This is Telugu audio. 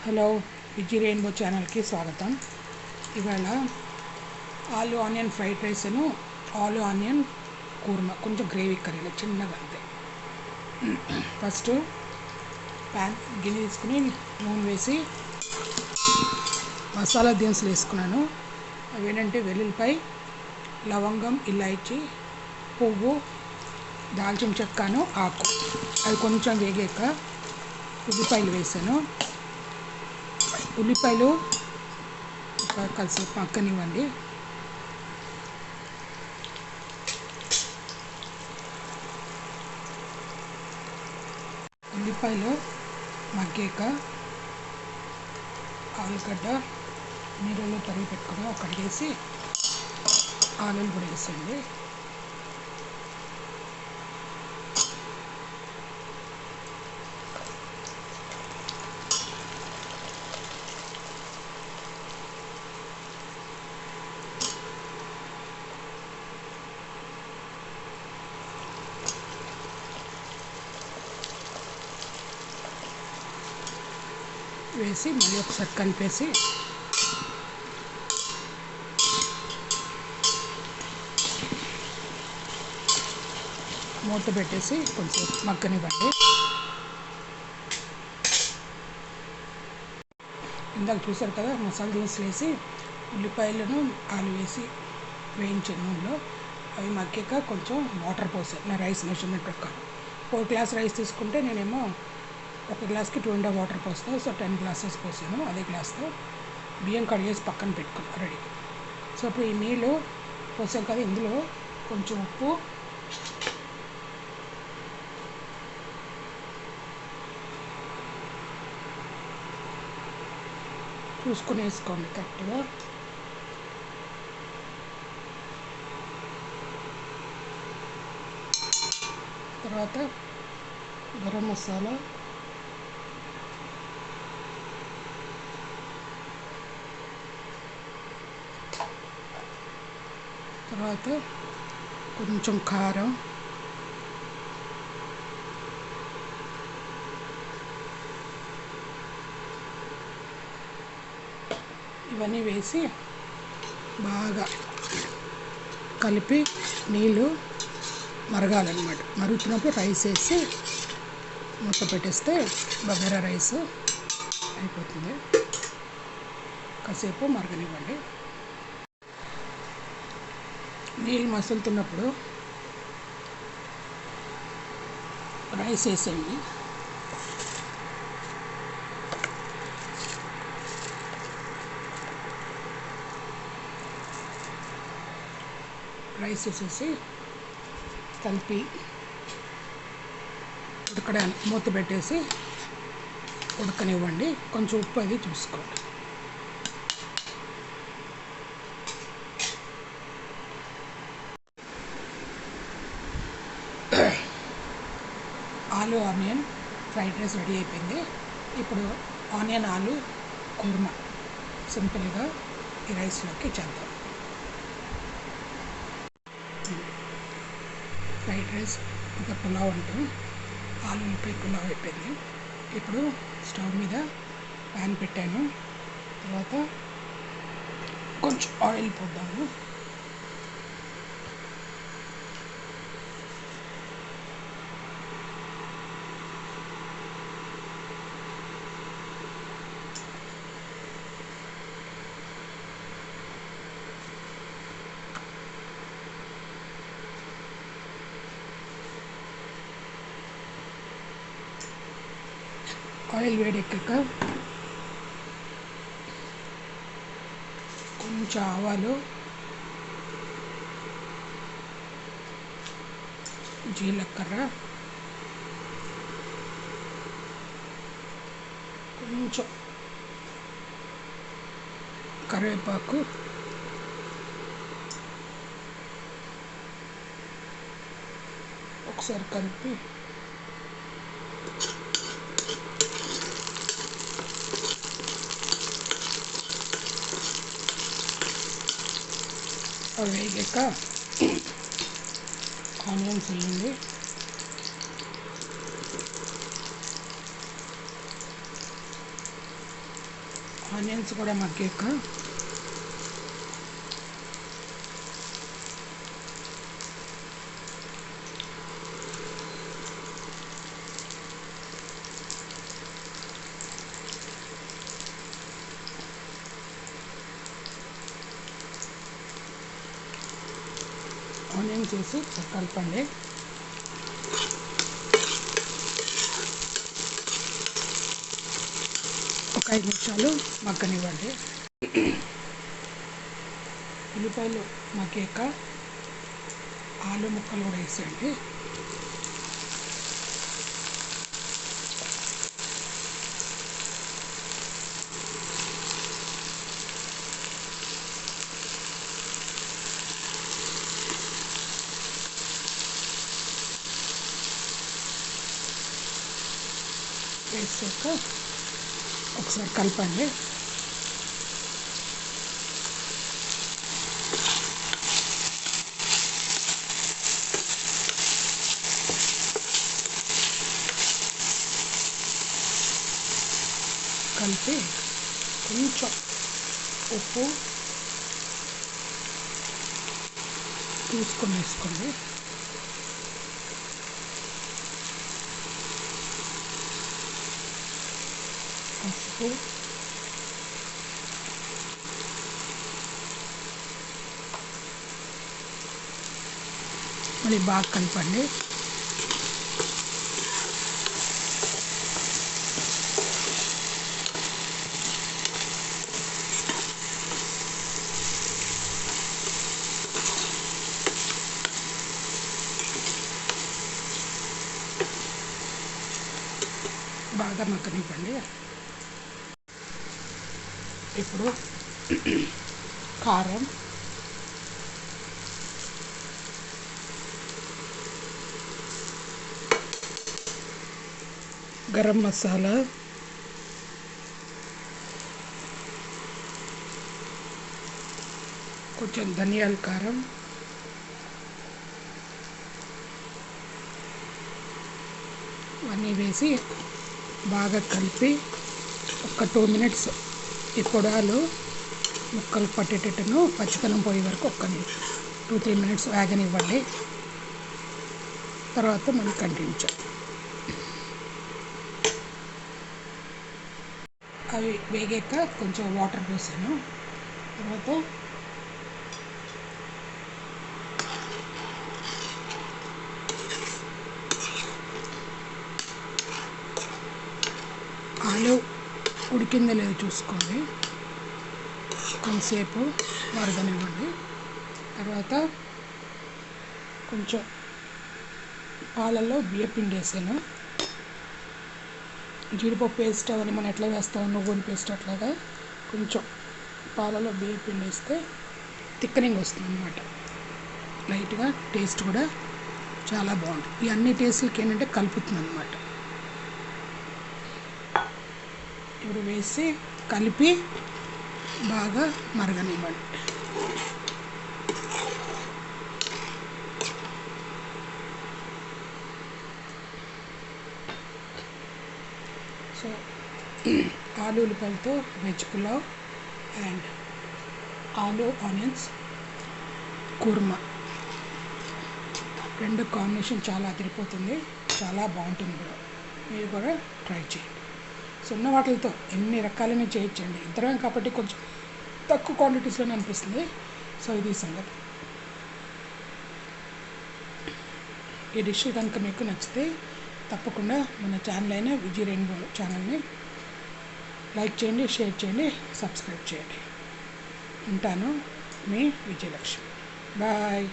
హలో విజీ రెయిన్బో ఛానల్కి స్వాగతం. ఇవాళ ఆలు ఆనియన్ ఫ్రైడ్ రైస్ను ఆలు ఆనియన్ కూర్మా కొంచెం గ్రేవీ కర్రీలో చిన్నగా అంతే. ఫస్ట్ ప్యాన్ గిన్నె తీసుకుని నూనె వేసి మసాలా దినుసులు వేసుకున్నాను. అవి ఏంటంటే వెల్లుల్లిపాయ, లవంగం, ఇలాచి, పువ్వు, దాల్చిన చెక్కను, ఆకు. అవి కొంచెం వేగాక ఉల్లిపాయలు వేసాను. ఉల్లిపాయలు కలిసి పక్కనివ్వండి. ఉల్లిపాయలు మగ్గాక ఆలుగడ్డ నీళ్ళలో తరిగి పెట్టుకుని ఒకటి వేసి ఆలులు కూడా వేసండి. వేసి మళ్ళీ ఒకసారి కలిపేసి మూత పెట్టేసి కొంచెం మగ్గనివ్వండి. ఇందాక చూసారు కదా, మసాలా దినుసులు వేసి ఉల్లిపాయలను ఆలు వేసి వేయించిన నూనెలో అవి మగ్గాక కొంచెం వాటర్ పోసాను. నా రైస్ మెజర్మెంట్ ప్రకారం 4 గ్లాస్ రైస్ తీసుకుంటే నేనేమో ఒక గ్లాస్కి 2.5 వాటర్ పోస్తాను. సో 10 గ్లాసెస్ పోసాను. అదే గ్లాస్తో బియ్యం కడిగేసి పక్కన పెట్టుకున్నాను రెడీ. సో ఇప్పుడు ఈ నీళ్ళు పోసాం కదా, ఇందులో కొంచెం ఉప్పు, చూసుకుని వేసుకోండి కరెక్ట్గా. తర్వాత గరం మసాలా, తర్వాత కొంచెం కారం, ఇవన్నీ వేసి బాగా కలిపి నీళ్ళు మరగాలన్నమాట. మరుగుతున్నప్పుడు రైస్ వేసి మూత పెట్టేస్తే బగారా రైస్ అయిపోతుంది. కాసేపు మరగనివ్వండి. నీళ్ళు మసులుతున్నప్పుడు రైస్ వేసేయండి. రైస్ వేసేసి కలిపి ఉడకడానికి మూత పెట్టేసి ఉడకనివ్వండి. కొంచెం ఉప్పు అది చూసుకోండి. ఆలు ఆనియన్ ఫ్రైడ్ రైస్ రెడీ అయిపోయింది. ఇప్పుడు ఆనియన్ ఆలు కూర్మా సింపుల్గా ఈ రైస్లోకి చేద్దాం. ఫ్రైడ్ రైస్ ఇంకా పులావ్ అంటాం, ఆలుపై పులావ్ అయిపోయింది. ఇప్పుడు స్టవ్ మీద ప్యాన్ పెట్టాను. తర్వాత కొంచెం ఆయిల్ పోద్దాము. ఆయిల్ వేడెక్కాక కొంచెం ఆవాలు, జీలకర్ర, కొంచెం కరివేపాకు, ఒకసారి కలిపి అవి వేగాక ఆనియన్స్ వేయండి. ఆనియన్స్ కూడా మగ్గాక ఆనియన్స్ వేసి కలపండి. ఒక 5 నిమిషాలు మగ్గనివ్వండి. ఉల్లిపాయలు మగ్గాక ఆలు ముక్కలు కూడా వేసేయండి. వేసాక ఒకసారి కలపండి. కలిపి కొంచెం ఉప్పు చూసుకొని వేసుకోండి. పసుపు, మళ్ళీ బాగా కలపండి. బాగా మగ్గనివ్వండి. ఇప్పుడు కారం, గరం మసాలా, కొంచెం ధనియాల కారం, అన్నీ వేసి బాగా కలిపి ఒక 2 మినిట్స్ ఈ పొడాలు ముక్కలు పట్టేటట్టును పచ్చితనం పోయే వరకు 2-3 మినిట్స్ వేగనివ్వండి. తర్వాత మనం కంటిన్యూ చేయాలి. అవి వేగాక కొంచెం వాటర్ పోసాను. తర్వాత ఆలు ఉడికిందో లేదో చూసుకోండి. కొంతసేపు మరగనివ్వండి. తర్వాత కొంచెం పాలల్లో బియ్యపిండి వేసాను. జీడిపప్పు పేస్ట్ అవన్నీ మనం ఎట్లా వేస్తాం, నువ్వుల పేస్ట్ అట్లాగా కొంచెం పాలలో బియ్యపిండి వేస్తే థిక్కనింగ్ వస్తుంది అన్నమాట. లైట్గా టేస్ట్ కూడా చాలా బాగుంటుంది. ఈ అన్ని టేస్ట్లకి ఏంటంటే కలుపుతుంది అన్నమాట. ఇప్పుడు వేసి కలిపి బాగా మరగనివ్వండి. సో ఆలు ఉల్లిపాయలతో వెజ్ పులావ్ అండ్ ఆలు ఆనియన్స్ కుర్మా రెండు కాంబినేషన్ చాలా అదిరిపోతుంది, చాలా బాగుంటుంది కూడా. మీరు కూడా ట్రై చేయండి. సో ఉన్న వాటితో ఎన్ని రకాలైన చేయొచ్చండి. ఇద్దరం కాబట్టి కొంచెం తక్కువ క్వాంటిటీస్లోనే అనిపిస్తుంది. సో ఇది సంగతి. ఈ డిష్ కనుక మీకు నచ్చితే తప్పకుండా మన ఛానల్ అయిన విజయ్ రెయిన్బో ఛానల్ని లైక్ చేయండి, షేర్ చేయండి, సబ్స్క్రైబ్ చేయండి. ఉంటాను, మీ విజయలక్ష్మి. బాయ్.